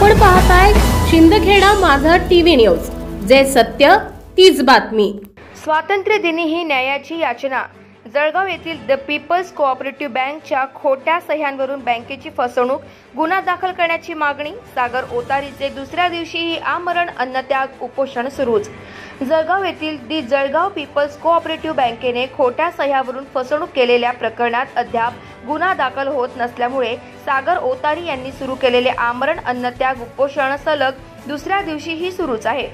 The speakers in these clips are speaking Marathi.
आपण पाहताय शिंदखेडा माझा टीव्ही न्यूज, जे सत्य तीच बातमी। स्वातंत्र्य दिनी ही न्यायाची याचना। जळगाव येथील द पीपल्स कोऑपरेटिव्ह बँकच्या खोट्या सह्यांवरून बँकेची फसवणूक, गुन्हा दाखल करण्याची मागणी। सागर ओतारीचे दुसऱ्या दिवशीही आमरण अन्नत्याग उपोषण सुरूच। जळगाव येथील दी जळगाव पीपल्स कोऑपरेटिव्ह बँकेने खोट्या सह्यावरून फसवणूक केलेल्या प्रकरणात अद्याप गुन्हा दाखल होत नसल्यामुळे सागर ओतारी यांनी सुरू केलेले आमरण अन्नत्याग उपोषण सलग दुसऱ्या दिवशीही सुरूच आहे।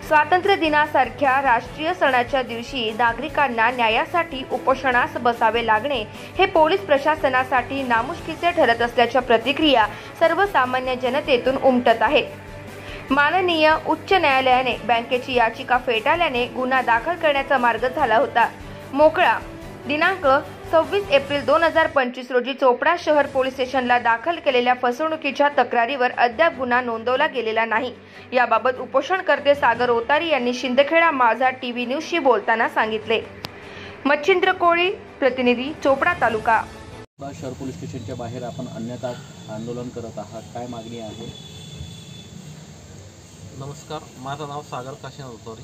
स्वातंत्र्य दिनासारख्या राष्ट्रीय सणाच्या दिवशी नागरिकांना न्यायासाठी उपोषणास बसावे लागणे हे पोलीस प्रशासनासाठी नामुष्कीचे ठरत असल्याच्या प्रतिक्रिया सर्वसामान्य जनतेतून उमटत आहेत। माननीय उच्च न्यायालयाने बँकेची याचिका फेटाळल्याने गुन्हा दाखल करण्याचा मार्ग झाला होता मोकळा। दिनांक 26 एप्रिल 2025 रोजी चोपडा शहर पोलीस स्टेशनला दाखल केलेल्या फसवणुकीच्या तक्रारीवर अद्याप गुन्हा नोंदवला गेलेला नाही। याबाबत उपोषणकर्ते सागर ओतारी यांनी शिंदखेडा माझा टीव्ही न्यूजशी बोलताना सांगितले। मच्छिंद्र कोळी, प्रतिनिधी, चोपडा तालुका। शहर पोलीस स्टेशनच्या बाहेर आपण अन्नत्याग आंदोलन करत आहात, काय मागणी आहे? नमस्कार, माझं नाव सागर काशीनाथ ओतारी।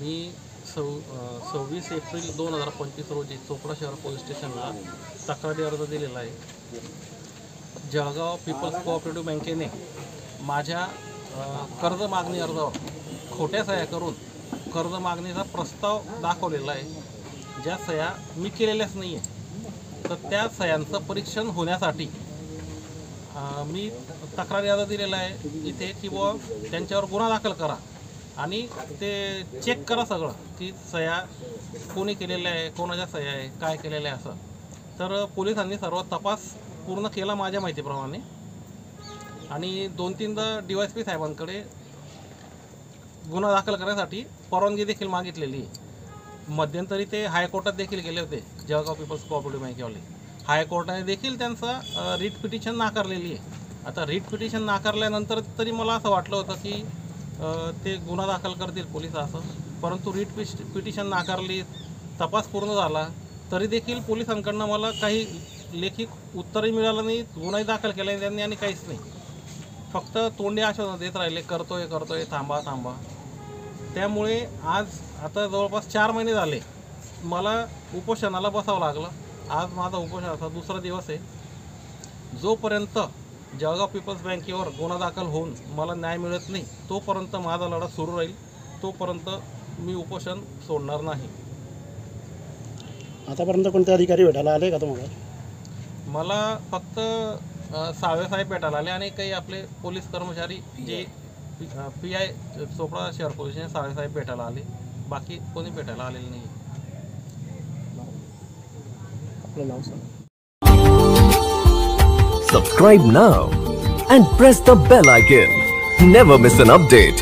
मी 26 एप्रिल 2025 रोजी चोपडा शहर पोलीस स्टेशनला तक्रारी अर्ज दिलेला आहे। जळगाव पीपल्स कोऑपरेटिव्ह बँकेने माझ्या कर्ज मागणी अर्जावर खोट्या सह्या करून कर्ज मागणीचा प्रस्ताव दाखवलेला आहे, ज्या सह्या मी केलेल्याच नाही आहे। तर त्या सह्यांचं परीक्षण होण्यासाठी मी तक्रारी अर्ज दिलेला आहे इथे की बुवा त्यांच्यावर गुन्हा दाखल करा आणि ते चेक करा सगळं की सह्या कोणी केलेल्या आहे, कोणाच्या सह्या आहे, काय केलेलं आहे असं। तर पोलिसांनी सर्व तपास पूर्ण केला माझ्या माहितीप्रमाणे आणि 2-3दा DYSP साहेबांकडे गुन्हा दाखल करण्यासाठी परवानगी देखील मागितलेली आहे। मध्यंतरी ते हायकोर्टात देखील गेले होते, जळगाव पीपल्स कोऑपरेटिव्ह बँकेवाले। हायकोर्टाने देखील त्यांचा रिट पिटिशन नाकारलेली आहे। आता रिट पिटिशन नाकारल्यानंतर तरी मला असं वाटलं होतं की ते गुन्हा दाखल करतील पोलीस असं, परंतु रिट पिटिशन नाकारली, तपास पूर्ण झाला तरी देखील पोलिसांकडनं मला काही लेखी उत्तरही मिळालं नाही, गुन्हाही दाखल केला नाही त्यांनी आणि काहीच नाही। फक्त तोंडी आश्वासन देत राहिले, करतोय थांबा। त्यामुळे आज आता जवळपास 4 महिने झाले मला उपोषणाला बसावं लागलं। आज माझा उपोषणाचा दुसरा दिवस आहे। जोपर्यंत जळगाव पीपल्स बँकेवर गुन्हा दाखल होऊन मला न्याय मिळत नाही तोपर्यंत माझा लढा सुरू राहील, तोपर्यंत मी उपोषण सोडणार नाही। आतापर्यंत कोणते अधिकारी भेटायला आले का तुम्हाला? मला फक्त सावे साहेब भेटायला आले आणि काही आपले पोलीस कर्मचारी जे PI चोपडा शहर पोलीस स्टेशन सावे साहेब भेटायला आले, बाकी कोणी भेटायला आलेलं नाही। आपलं नाव सांग। Subscribe now and press the bell icon. Never miss an update.